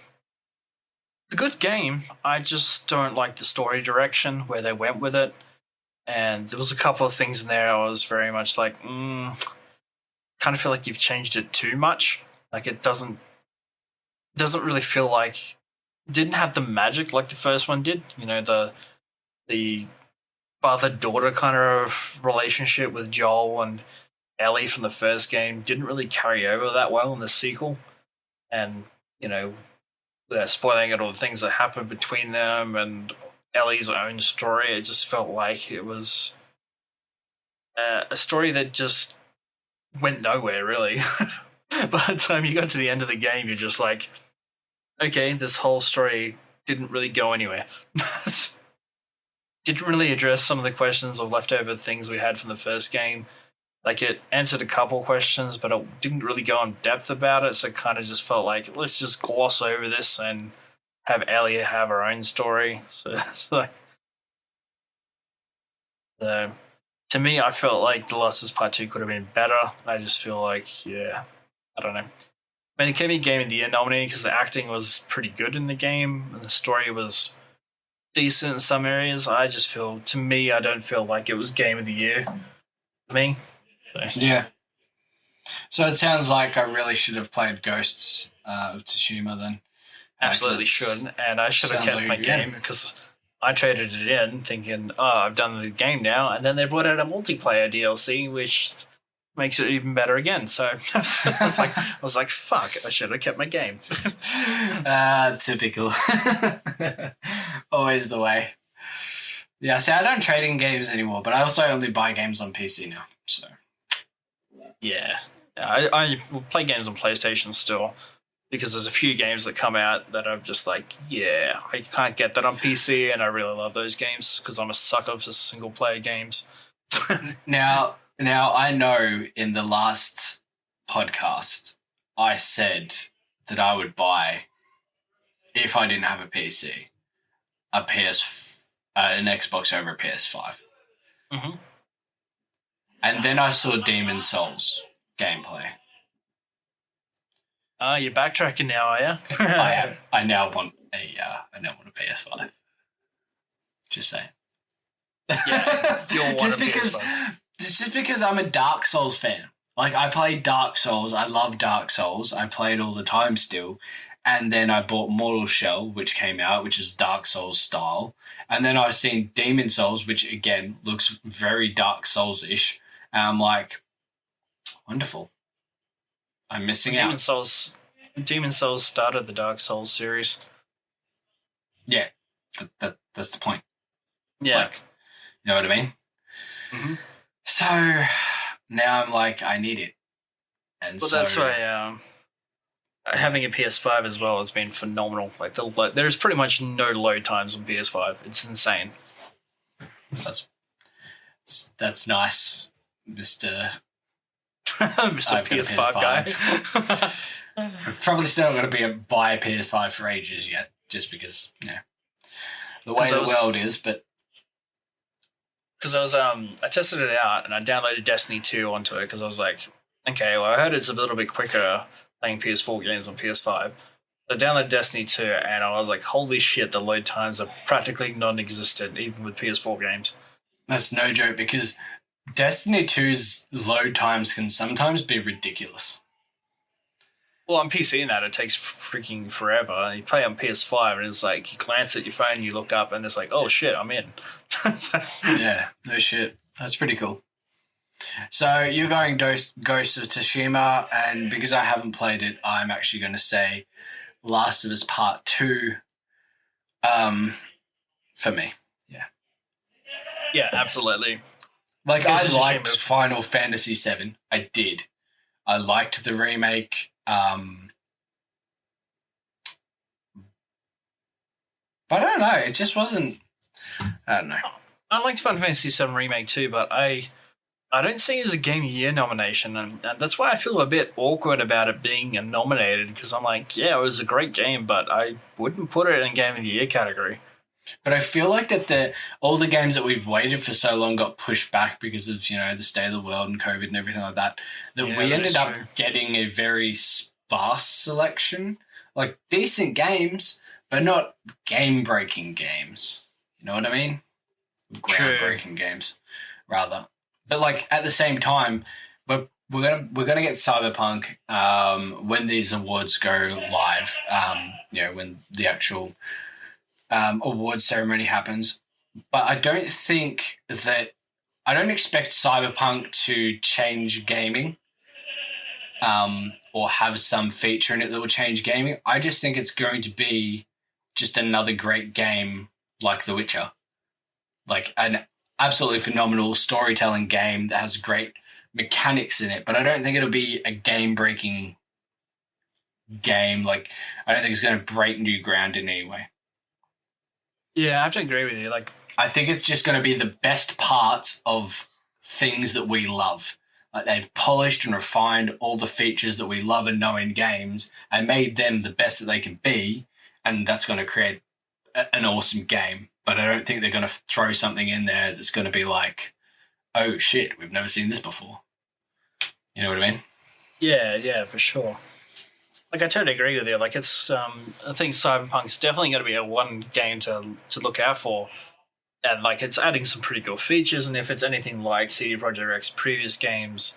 a good game. I just don't like the story direction where they went with it. And there was a couple of things in there I was very much like, kind of feel like you've changed it too much. Like, it doesn't really feel like, didn't have the magic like the first one did. You know, the father-daughter kind of relationship with Joel and Ellie from the first game didn't really carry over that well in the sequel. And, you know, they're spoiling it, all the things that happened between them and Ellie's own story. It just felt like it was a story that just went nowhere, really. By the time you got to the end of the game, you're just like, okay, this whole story didn't really go anywhere. Didn't really address some of the questions or leftover things we had from the first game. Like, it answered a couple questions, but it didn't really go in depth about it, so it kind of just felt like, let's just gloss over this and have Ellie have her own story. So to me, I felt like The Last of Us Part 2 could have been better. I just feel like, yeah, I don't know. I mean, it can be Game of the Year nominee because the acting was pretty good in the game and the story was decent in some areas. I just feel, to me, I don't feel like it was Game of the Year for me. So. Yeah. So it sounds like I really should have played Ghosts of Tsushima then. Absolutely should, and I should have kept my game because I traded it in thinking, I've done the game now, and then they brought out a multiplayer DLC, which makes it even better again. So I was like, fuck, I should have kept my game. Typical. Always the way. Yeah, see, I don't trade in games anymore, but I also only buy games on PC now. So yeah, I will play games on PlayStation still because there's a few games that come out that I'm just like, yeah, I can't get that on PC, and I really love those games because I'm a sucker for single player games. Now I know in the last podcast I said that I would buy, if I didn't have a PC, an Xbox over a PS5. Mm-hmm. And then I saw Demon's Souls gameplay. You're backtracking now, are you? I am. I now want a PS5. Just saying. Yeah, you'll want just because I'm a Dark Souls fan. Like, I played Dark Souls. I love Dark Souls. I play it all the time still. And then I bought Mortal Shell, which came out, which is Dark Souls style. And then I've seen Demon Souls, which, again, looks very Dark Souls-ish. And I'm like, wonderful. I'm missing out. Demon Souls started the Dark Souls series. Yeah, that's the point. Yeah. Like, you know what I mean? Mm-hmm. So now I'm like, I need it. And well, that's why having a PS5 as well has been phenomenal. Like, there's pretty much no load times on PS5. It's insane. That's nice, Mr. Mr. PS5 guy. Probably still going to buy a PS5 for ages yet, just because, the way the world is, but... Because I tested it out and I downloaded Destiny 2 onto it because I was like, okay, well, I heard it's a little bit quicker playing PS4 games on PS5. So I downloaded Destiny 2 and I was like, holy shit, the load times are practically non-existent, even with PS4 games. That's no joke, because Destiny 2's load times can sometimes be ridiculous. Well, on PC and that, it takes freaking forever. You play on PS5 and it's like you glance at your phone, you look up, and it's like, oh shit, I'm in. So, Yeah, no shit. That's pretty cool. So you're going Ghost of Tsushima, and because I haven't played it, I'm actually going to say Last of Us Part 2 for me. yeah, absolutely. Like, Ghost I of liked Tsushima. Final Fantasy VII. I did. I liked the remake. But I don't know. It just wasn't... I don't know. I liked Final Fantasy VII Remake too, but I don't see it as a Game of the Year nomination, and that's why I feel a bit awkward about it being nominated, because I'm like, yeah, it was a great game, but I wouldn't put it in Game of the Year category. But I feel like that all the games that we've waited for so long got pushed back because of, the state of the world and COVID and everything like that, Yeah, we that ended is up true. getting a very sparse selection. Like, decent games, but not game-breaking games. You know what I mean? True. Groundbreaking games, rather. But, like, at the same time, we're gonna get Cyberpunk when these awards go live. When the actual award ceremony happens. But I don't expect Cyberpunk to change gaming or have some feature in it that will change gaming. I just think it's going to be just another great game like The Witcher. Like an absolutely phenomenal storytelling game that has great mechanics in it, but I don't think it'll be a game-breaking game. Like, I don't think it's going to break new ground in any way. Yeah, I have to agree with you. Like, I think it's just going to be the best parts of things that we love. Like, they've polished and refined all the features that we love and know in games and made them the best that they can be, and that's going to create an awesome game. But I don't think they're going to throw something in there that's going to be like, oh shit, we've never seen this before. You know what I mean? yeah, for sure. Like, I totally agree with you. Like, it's I think Cyberpunk's definitely going to be a one game to look out for, and like, it's adding some pretty cool features. And if it's anything like CD Projekt X's previous games,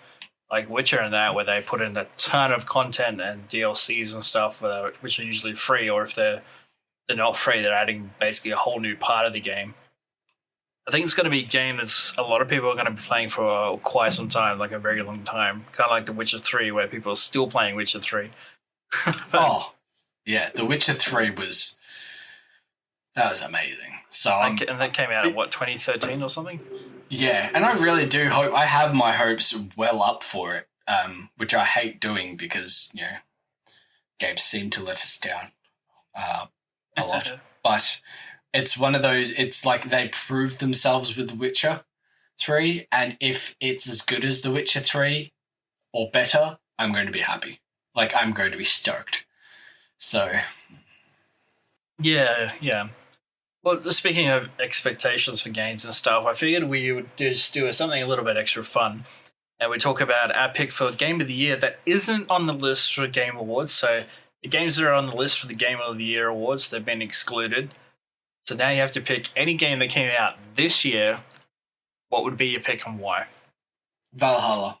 like Witcher and that, where they put in a ton of content and DLCs and stuff, which are usually free, or if they're not free, they're adding basically a whole new part of the game. I think it's going to be a game that's a lot of people are going to be playing for quite some time, like a very long time. Kind of like The Witcher 3, where people are still playing Witcher 3. Oh, yeah. The Witcher 3 was amazing. So and that came out in, 2013 or something? yeah, and I really do hope, I have my hopes well up for it, which I hate doing because, games seem to let us down a lot. But it's one of those, it's like they proved themselves with The Witcher 3, and if it's as good as The Witcher 3 or better, I'm going to be happy. Like, I'm going to be stoked. So, Yeah. Well, speaking of expectations for games and stuff, I figured we would just do something a little bit extra fun. And we talk about our pick for Game of the Year that isn't on the list for Game Awards. So the games that are on the list for the Game of the Year awards, they've been excluded. So now you have to pick any game that came out this year. What would be your pick and why? Valhalla.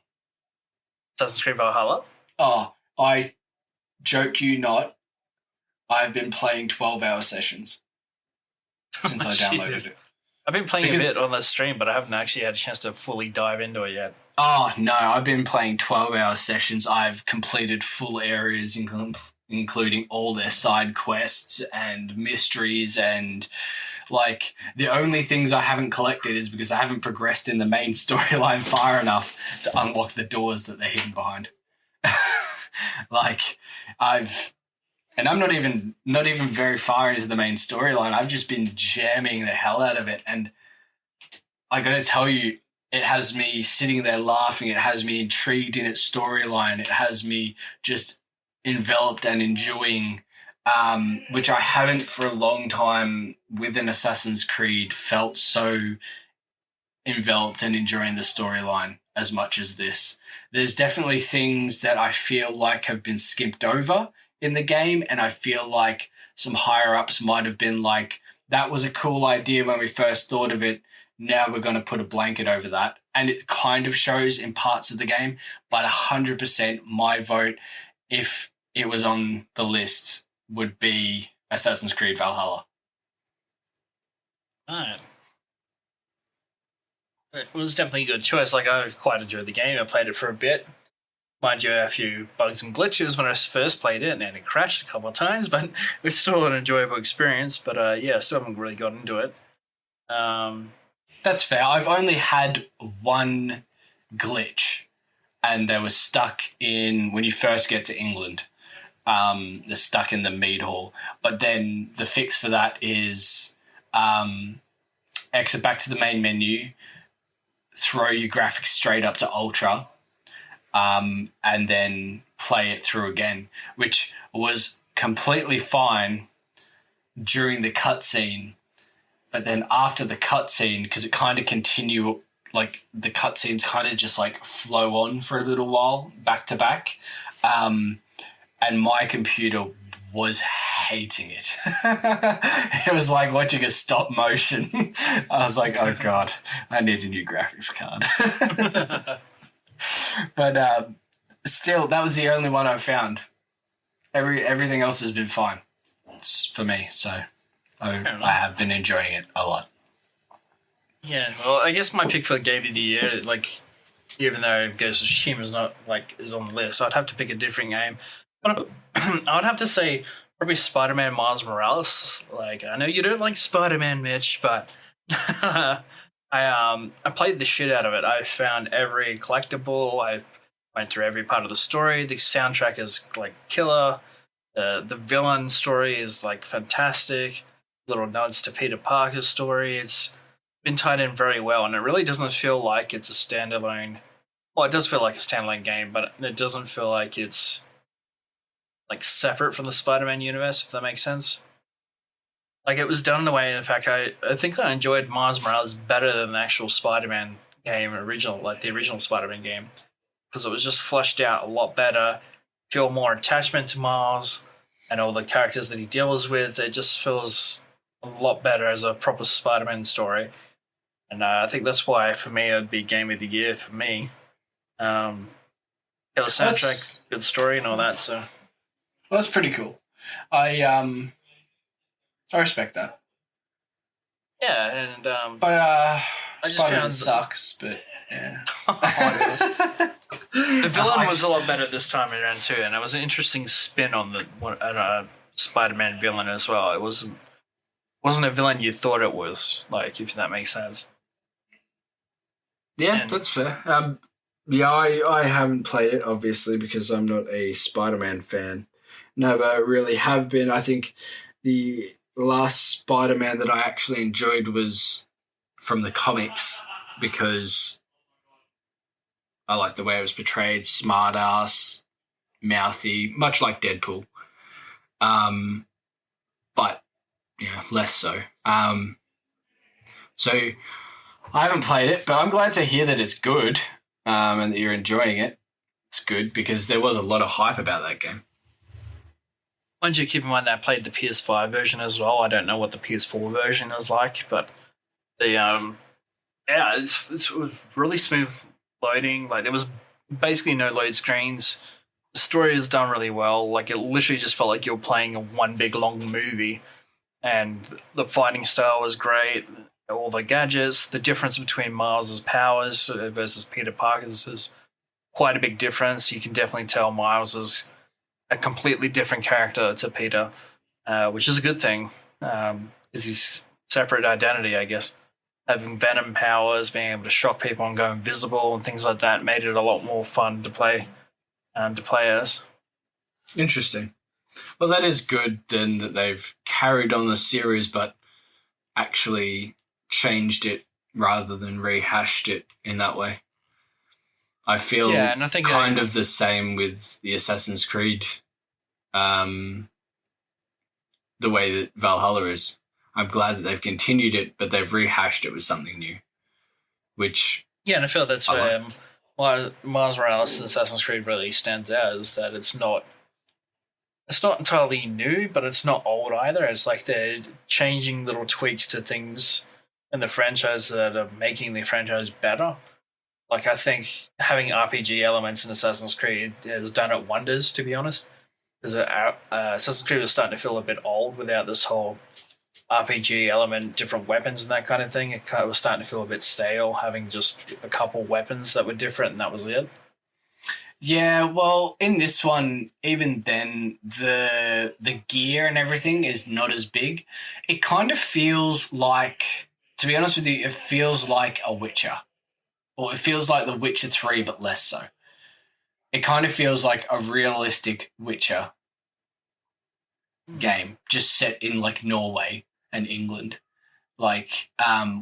Assassin's Creed Valhalla? Oh, I joke you not, I've been playing 12-hour sessions since I downloaded Jesus. it. I've been playing Because- a bit on the stream, but I haven't actually had a chance to fully dive into it yet. Oh, no, I've been playing 12-hour sessions. I've completed full areas, including all their side quests and mysteries, and, like, the only things I haven't collected is because I haven't progressed in the main storyline far enough to unlock the doors that they're hidden behind. Like, and I'm not even very far into the main storyline. I've just been jamming the hell out of it, and I gotta tell you, it has me sitting there laughing. It has me intrigued in its storyline. It has me just enveloped and enjoying, which I haven't for a long time with an Assassin's Creed felt so enveloped and enjoying the storyline as much as this. There's definitely things that I feel like have been skipped over in the game, and I feel like some higher ups might have been like, that was a cool idea when we first thought of it, now we're going to put a blanket over that. And it kind of shows in parts of the game, but 100% my vote, if it was on the list, would be Assassin's Creed Valhalla. Alright. It was definitely a good choice. Like, I quite enjoyed the game. I played it for a bit. Mind you, a few bugs and glitches when I first played it, and it crashed a couple of times, but it's still an enjoyable experience. But yeah, I still haven't really got into it. That's fair. I've only had one glitch, and they were stuck in, when you first get to England, they're stuck in the mead hall. But then the fix for that is exit back to the main menu, throw your graphics straight up to ultra, and then play it through again, which was completely fine during the cutscene. But then after the cutscene, because it kind of continue, like the cutscenes kind of just like flow on for a little while, back to back, and my computer was hating it. It was like watching a stop motion. I was like, oh God, I need a new graphics card. But still, that was the only one I found. Everything else has been fine for me, so I have been enjoying it a lot. Yeah, well, I guess my pick for the Game of the Year, like, even though Ghost of Tsushima is not, like, is on the list, I'd have to pick a different game. But I would have to say probably Spider-Man Miles Morales. Like, I know you don't like Spider-Man, Mitch, but I played the shit out of it. I found every collectible. I went through every part of the story. The soundtrack is like killer. The villain story is like fantastic. Little nods to Peter Parker's story. It's been tied in very well, and it really doesn't feel like it's a standalone. Well, it does feel like a standalone game, but it doesn't feel like it's like separate from the Spider-Man universe, if that makes sense. Like, it was done in a way, in fact, I think I enjoyed Miles Morales better than the actual Spider-Man game original, like the original Spider-Man game, because it was just fleshed out a lot better, feel more attachment to Miles and all the characters that he deals with. It just feels a lot better as a proper Spider-Man story. And I think that's why, for me, it'd be Game of the Year for me. Killer soundtrack, good story and all that, so. Well, that's pretty cool. I respect that. Yeah, and But I just Spider-Man found sucks, but yeah. the villain was a lot better this time around too, and it was an interesting spin on the Spider-Man villain as well. It wasn't a villain you thought it was, like, if that makes sense. Yeah, And- that's fair. Yeah, I haven't played it, obviously, because I'm not a Spider-Man fan. Never really have been. I think the last Spider-Man that I actually enjoyed was from the comics, because I like the way it was portrayed, smart ass, mouthy, much like Deadpool. But yeah, less so. So I haven't played it, but I'm glad to hear that it's good, and that you're enjoying it. It's good, because there was a lot of hype about that game. Mind you, keep in mind that I played the PS5 version as well. I don't know what the PS4 version is like, but the it's really smooth loading. Like, there was basically no load screens. The story is done really well. Like, it literally just felt like you were playing a one big long movie, and the fighting style was great. All the gadgets, the difference between Miles' powers versus Peter Parker's is quite a big difference. You can definitely tell Miles is a completely different character to Peter, which is a good thing. Is his separate identity, I guess. Having Venom powers, being able to shock people and go invisible and things like that made it a lot more fun to play as. Interesting. Well, that is good then, that they've carried on the series but actually changed it rather than rehashed it in that way. I feel Yeah, and I think kind of the same with the Assassin's Creed, the way that Valhalla is. I'm glad that they've continued it, but they've rehashed it with something new, which... Yeah, and I feel that's where Miles Morales and Assassin's Creed really stands out, is that it's not entirely new, but it's not old either. It's like they're changing little tweaks to things in the franchise that are making the franchise better. Like, I think having RPG elements in Assassin's Creed has done it wonders, to be honest. Because Assassin's Creed was starting to feel a bit old without this whole RPG element, different weapons and that kind of thing. It kind of was starting to feel a bit stale, having just a couple weapons that were different and that was it. Yeah, well, in this one, even then, the gear and everything is not as big. It kind of feels like, to be honest with you, it feels like a Witcher. Or it feels like The Witcher 3, but less so. It kind of feels like a realistic Witcher game, just set in like Norway and England, like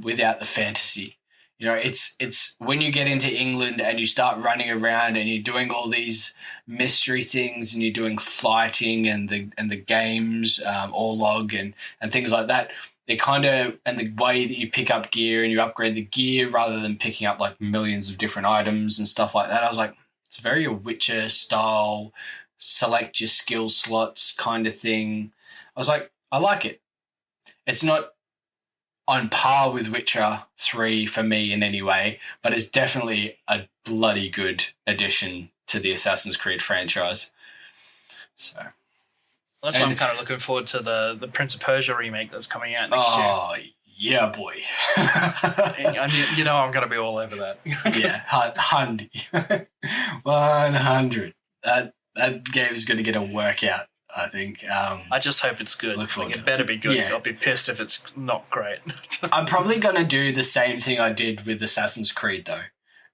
without the fantasy. You know, it's when you get into England and you start running around and you're doing all these mystery things and you're doing fighting and the games, Orlog and things like that. It kind of, and the way that you pick up gear and you upgrade the gear rather than picking up like millions of different items and stuff like that. I was like, it's very a Witcher style, select your skill slots kind of thing. I was like, I like it. It's not on par with Witcher 3 for me in any way, but it's definitely a bloody good addition to the Assassin's Creed franchise. So that's why I'm kind of looking forward to the Prince of Persia remake that's coming out next year. Oh, yeah, boy. And you know I'm going to be all over that. Yeah, 100. 100. That game's going to get a workout, I think. I just hope it's good. Look forward Like, to it better be good. Yeah. I'll be pissed if it's not great. I'm probably going to do the same thing I did with Assassin's Creed, though.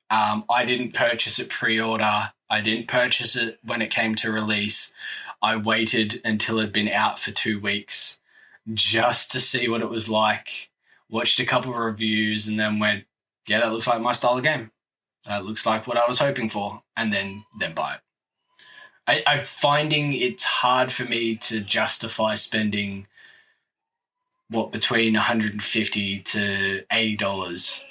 I didn't purchase it pre-order. I didn't purchase it when it came to release. I waited until it had been out for 2 weeks just to see what it was like, watched a couple of reviews, and then went, yeah, that looks like my style of game. That looks like what I was hoping for, and then buy it. I'm finding it's hard for me to justify spending, between $150 to $80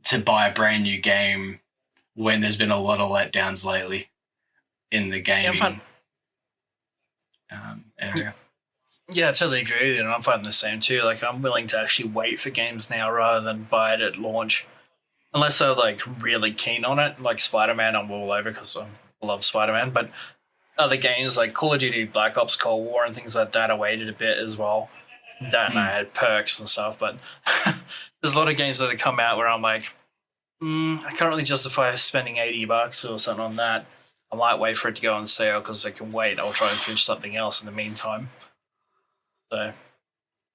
to buy a brand new game when there's been a lot of letdowns lately in the gaming area. Yeah, I totally agree with you, and I'm finding the same too. Like, I'm willing to actually wait for games now rather than buy it at launch. Unless they're, like, really keen on it. Like Spider-Man, I'm all over because I love Spider-Man. But other games like Call of Duty, Black Ops, Cold War, and things like that, I waited a bit as well. That and I had perks and stuff, but there's a lot of games that have come out where I'm like, I can't really justify spending $80 or something on that. I might wait for it to go on sale because I can wait. I'll try and finish something else in the meantime. So,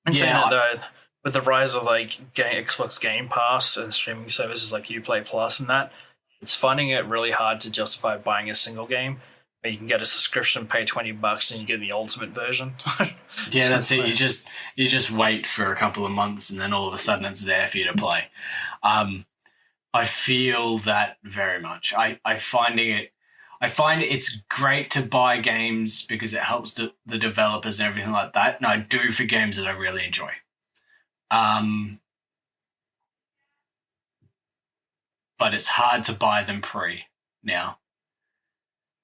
and saying that though, with the rise of like Xbox Game Pass and streaming services like Uplay Plus and that, it's finding it really hard to justify buying a single game. But you can get a subscription, pay $20, and you get the ultimate version. Yeah, So that's it. like, You just wait for a couple of months, and then all of a sudden it's there for you to play. I feel that very much. I find it's great to buy games because it helps the developers and everything like that. And I do for games that I really enjoy. But it's hard to buy them pre now.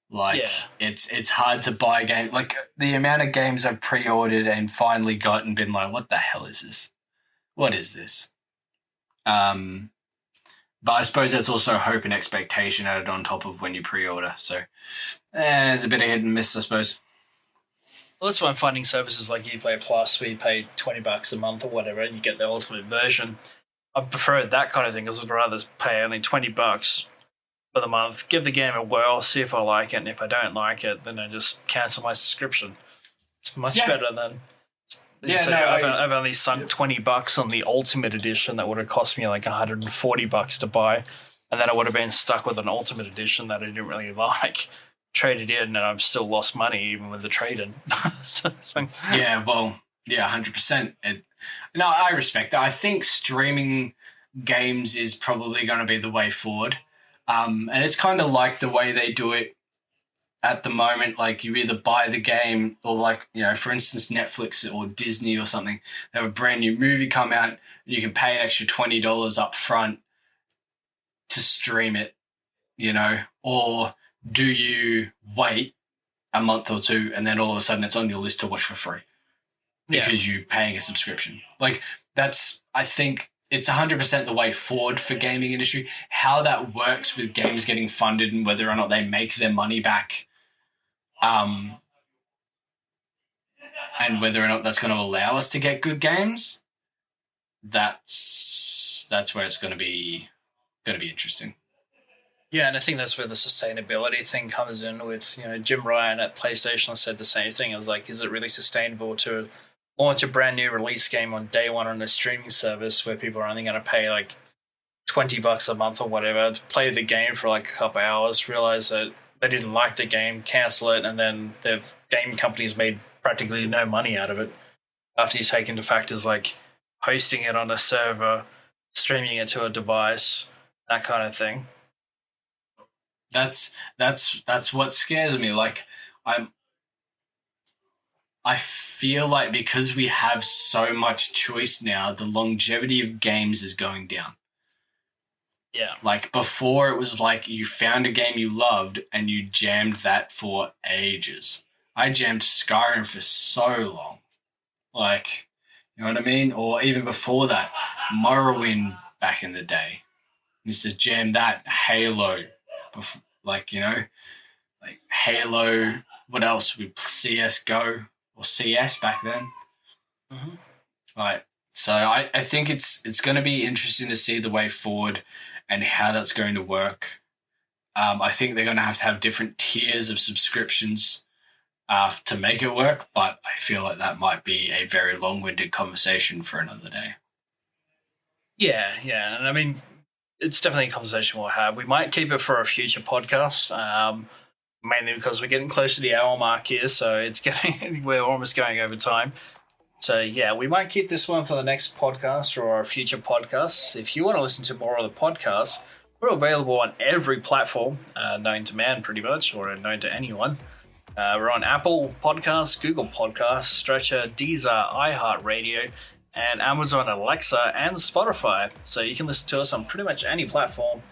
Like, Yeah. it's hard to buy a game. Like, the amount of games I've pre-ordered and finally got and been like, what the hell is this? What is this? But I suppose that's also hope and expectation added on top of when you pre-order. So there's a bit of hit and miss, I suppose. Well, that's why I'm finding services like Uplay Plus where you pay $20 a month or whatever and you get the ultimate version. I prefer that kind of thing because I'd rather pay only $20 for the month, give the game a whirl, see if I like it, and if I don't like it, then I just cancel my subscription. It's much better than... I've only sunk $20 on the Ultimate Edition that would have cost me like $140 to buy, and then I would have been stuck with an Ultimate Edition that I didn't really like. Traded in, and I've still lost money even with the trade-in. Yeah, well, yeah, 100%. No, I respect that. I think streaming games is probably going to be the way forward, and it's kind of like the way they do it at the moment. Like, you either buy the game or, like, you know, for instance, Netflix or Disney or something, they have a brand new movie come out and you can pay an extra $20 up front to stream it, you know, or do you wait a month or two and then all of a sudden it's on your list to watch for free? because you're paying a subscription. Like, I think it's 100% the way forward for gaming industry. How that works with games getting funded and whether or not they make their money back, and whether or not that's going to allow us to get good games, that's where it's going to be interesting. Yeah, and I think that's where the sustainability thing comes in with, Jim Ryan at PlayStation said the same thing. It was like, is it really sustainable to launch a brand new release game on day one on a streaming service where people are only going to pay like $20 a month or whatever to play the game for like a couple hours, realize that they didn't like the game, cancel it, and then the game companies made practically no money out of it after you take into factors like hosting it on a server, streaming it to a device, that kind of thing. That's what scares me. Like, I feel like because we have so much choice now, the longevity of games is going down. Yeah. Like, before it was like you found a game you loved and you jammed that for ages. I jammed Skyrim for so long. Like, you know what I mean? Or even before that, Morrowind back in the day. I used to jam that, Halo. Like Halo, what else? CSGO or CS back then. Mm-hmm. Right. So I think it's going to be interesting to see the way forward and how that's going to work. I think they're going to have different tiers of subscriptions to make it work, but I feel like that might be a very long-winded conversation for another day. Yeah, and I mean, it's definitely a conversation we'll have. We might keep it for a future podcast, mainly because we're getting close to the hour mark here, so we're almost going over time. So yeah, we might keep this one for the next podcast or our future podcasts. If you want to listen to more of the podcasts, we're available on every platform known to man, pretty much, or known to anyone. We're on Apple Podcasts, Google Podcasts, Stretcher, Deezer, iHeartRadio, and Amazon Alexa and Spotify. So you can listen to us on pretty much any platform.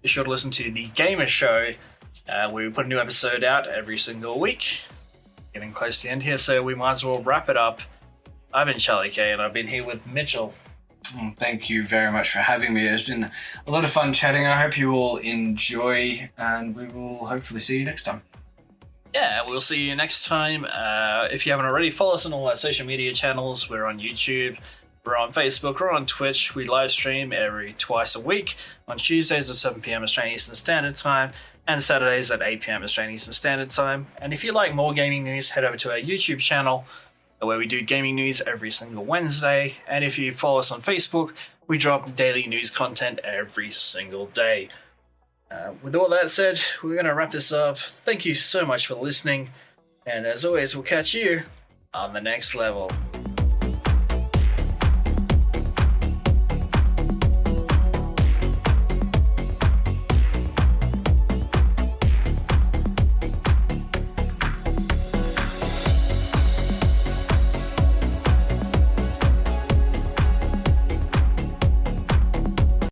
Be sure to listen to The Gamer Show, where we put a new episode out every single week. Getting close to the end here, so we might as well wrap it up. I've been Charlie K, and I've been here with Mitchell. Thank you very much for having me. It's been a lot of fun chatting. I hope you all enjoy, and we will hopefully see you next time. Yeah, we'll see you next time. If you haven't already, follow us on all our social media channels. We're on YouTube, we're on Facebook, we're on Twitch. We live stream twice a week on Tuesdays at 7 p.m. Australian Eastern Standard Time and Saturdays at 8 p.m. Australian Eastern Standard Time. And if you like more gaming news, head over to our YouTube channel where we do gaming news every single Wednesday. And if you follow us on Facebook, we drop daily news content every single day. With all that said, we're going to wrap this up. Thank you so much for listening. And as always, we'll catch you on the next level.